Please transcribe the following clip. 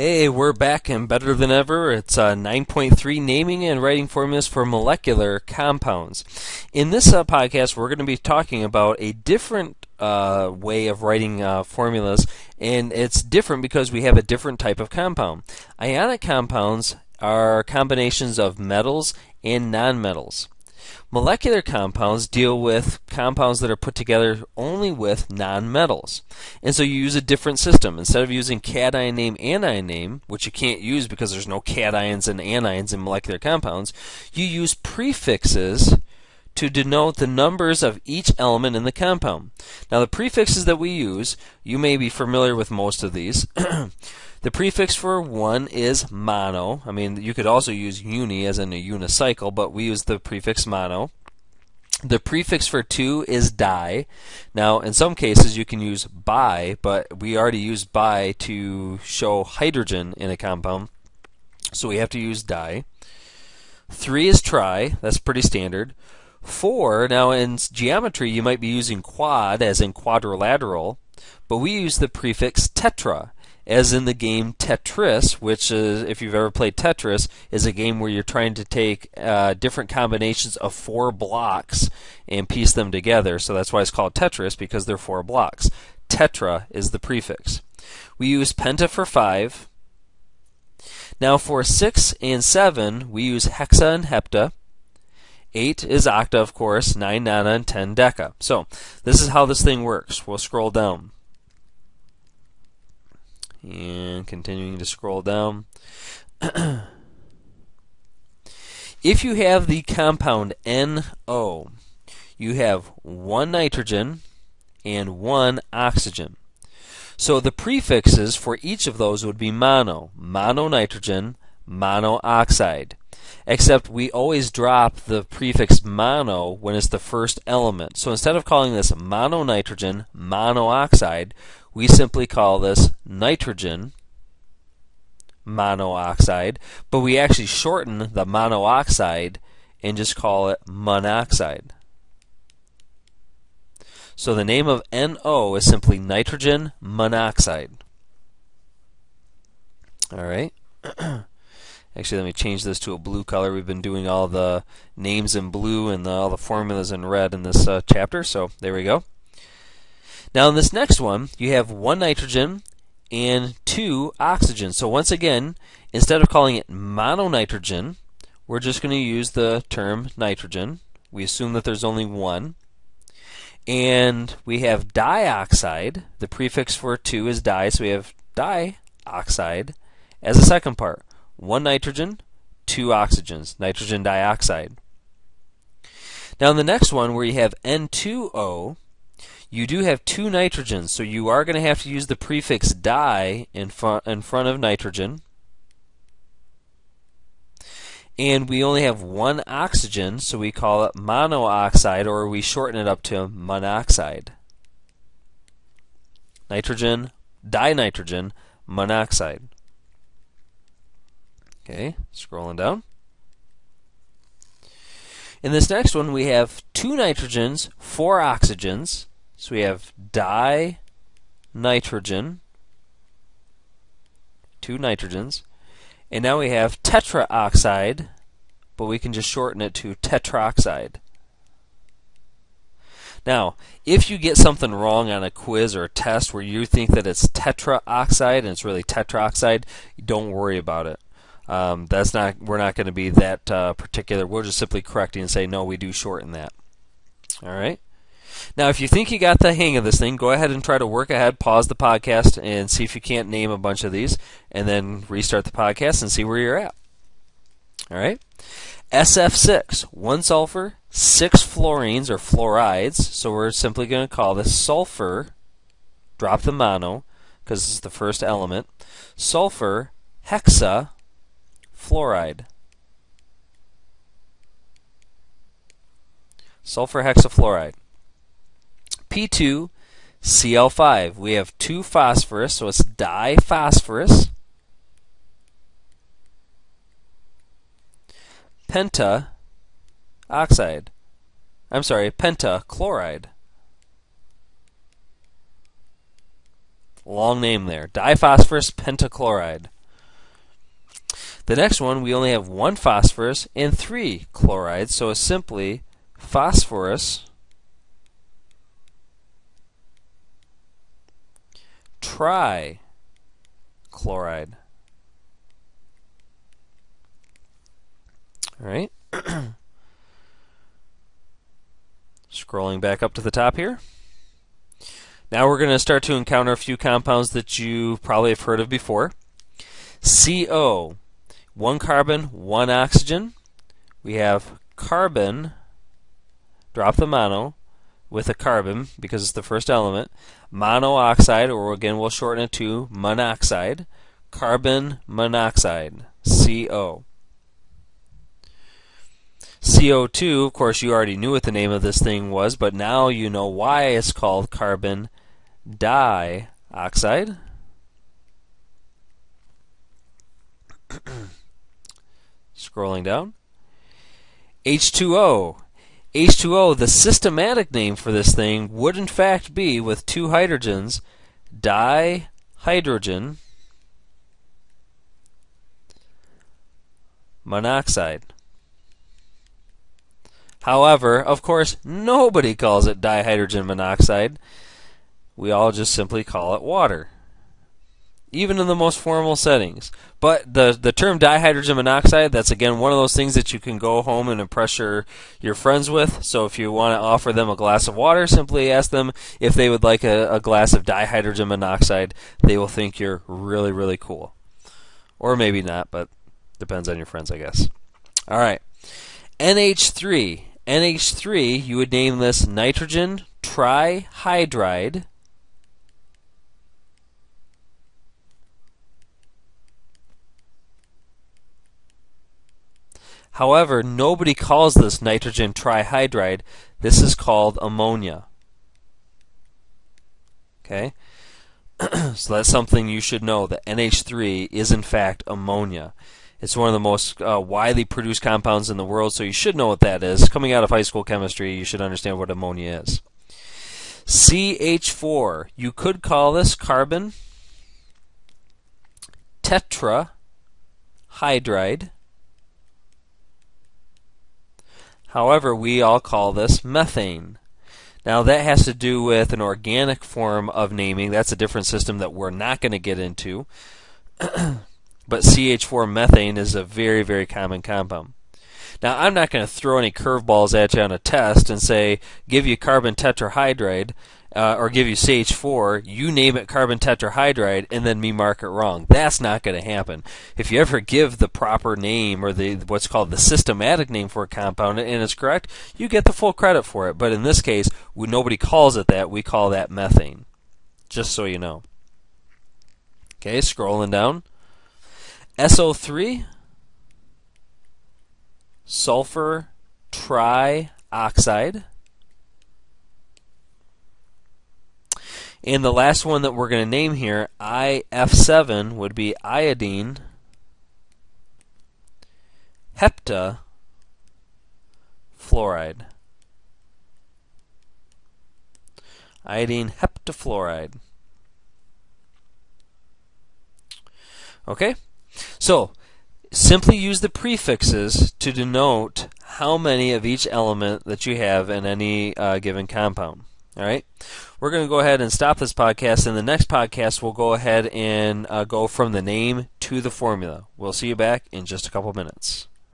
Hey, we're back and better than ever. It's 9.3 naming and writing formulas for molecular compounds. In this podcast, we're going to be talking about a different way of writing formulas, and it's different because we have a different type of compound. Ionic compounds are combinations of metals and nonmetals. Molecular compounds deal with compounds that are put together only with nonmetals. And so you use a different system. Instead of using cation name, anion name, which you can't use because there's no cations and anions in molecular compounds, you use prefixes to denote the numbers of each element in the compound. Now the prefixes that we use, you may be familiar with most of these. The prefix for 1 is mono. I mean, you could also use uni as in a unicycle, but we use the prefix mono. The prefix for 2 is di. Now, in some cases you can use bi, but we already use bi to show hydrogen in a compound, so we have to use di. 3 is tri. That's pretty standard. 4, now in geometry you might be using quad as in quadrilateral, but we use the prefix tetra, as in the game Tetris, which is, if you've ever played Tetris, is a game where you're trying to take different combinations of 4 blocks and piece them together. So that's why it's called Tetris, because they're 4 blocks. Tetra is the prefix. We use penta for 5. Now for 6 and 7, we use hexa and hepta. 8 is octa, of course, 9 nona, and 10 deca. So this is how this thing works. We'll scroll down. And continuing to scroll down. If you have the compound NO, you have 1 nitrogen and 1 oxygen. So the prefixes for each of those would be mono, mononitrogen, monooxide. Except we always drop the prefix mono when it's the first element. So instead of calling this mononitrogen, monooxide, we simply call this nitrogen monooxide, but we actually shorten the monooxide and just call it monoxide. So the name of NO is simply nitrogen monoxide. Alright. Actually, let me change this to a blue color. We've been doing all the names in blue and all the formulas in red in this chapter, so there we go. Now in this next one, you have 1 nitrogen and 2 oxygen. So once again, instead of calling it mononitrogen, we're just going to use the term nitrogen. We assume that there's only 1. And we have dioxide. The prefix for 2 is di, so we have dioxide as a second part. 1 nitrogen, 2 oxygens, nitrogen dioxide. Now in the next one, where you have N2O, you do have 2 nitrogens, so you are going to have to use the prefix di in front of nitrogen. And we only have 1 oxygen, so we call it monooxide, or we shorten it up to monoxide. Nitrogen, dinitrogen, monoxide. Okay, scrolling down. In this next one, we have 2 nitrogens, 4 oxygens. So we have dinitrogen, 2 nitrogens. And now we have tetraoxide, but we can just shorten it to tetroxide. Now, if you get something wrong on a quiz or a test where you think that it's tetraoxide and it's really tetroxide, don't worry about it. We're not going to be that particular. We're just simply correcting and say, no, we do shorten that. All right. Now, if you think you got the hang of this thing, go ahead and try to work ahead, pause the podcast, and see if you can't name a bunch of these, and then restart the podcast and see where you're at. All right. SF6, 1 sulfur, 6 fluorines or fluorides. So we're simply going to call this sulfur. Drop the mono because this is the first element. Sulfur hexa fluoride. Sulfur hexafluoride. P2Cl5. We have 2 phosphorus, so it's diphosphorus. Pentachloride. Long name there. Diphosphorus pentachloride. The next one, we only have 1 phosphorus and 3 chlorides, so it's simply phosphorus trichloride. All right. Scrolling back up to the top here. Now we're going to start to encounter a few compounds that you probably have heard of before. CO, 1 carbon, 1 oxygen. We have carbon, drop the mono, with a carbon because it's the first element. Monoxide, or again we'll shorten it to monoxide. Carbon monoxide, CO. CO2, of course you already knew what the name of this thing was, but now you know why it's called carbon dioxide. Scrolling down. H2O. H2O, the systematic name for this thing would in fact be, with 2 hydrogens, dihydrogen monoxide. However, of course, nobody calls it dihydrogen monoxide. We all just simply call it water, even in the most formal settings. But the term dihydrogen monoxide, that's again one of those things that you can go home and impress your friends with. So if you want to offer them a glass of water, simply ask them if they would like a glass of dihydrogen monoxide. They will think you're really, really cool. Or maybe not, but depends on your friends, I guess. All right. NH3. NH3, you would name this nitrogen trihydride. However, nobody calls this nitrogen trihydride. This is called ammonia. Okay? So that's something you should know, that NH3 is in fact ammonia. It's one of the most widely produced compounds in the world, so you should know what that is. Coming out of high school chemistry, you should understand what ammonia is. CH4, you could call this carbon tetrahydride. However, we all call this methane. Now that has to do with an organic form of naming. That's a different system that we're not going to get into. But CH4 methane is a very, very common compound. Now I'm not going to throw any curveballs at you on a test and say, give you carbon tetrahydride, or give you CH4, you name it carbon tetrahydride, and then me mark it wrong. That's not going to happen. If you ever give the proper name, or what's called the systematic name for a compound, and it's correct, you get the full credit for it. But in this case, nobody calls it that. We call that methane. Just so you know. Okay, scrolling down. SO3, sulfur trioxide. And the last one that we're going to name here, IF7, would be iodine heptafluoride. Iodine heptafluoride. Okay? So, simply use the prefixes to denote how many of each element that you have in any given compound. All right? We're going to go ahead and stop this podcast. In the next podcast, we'll go ahead and go from the name to the formula. We'll see you back in just a couple minutes.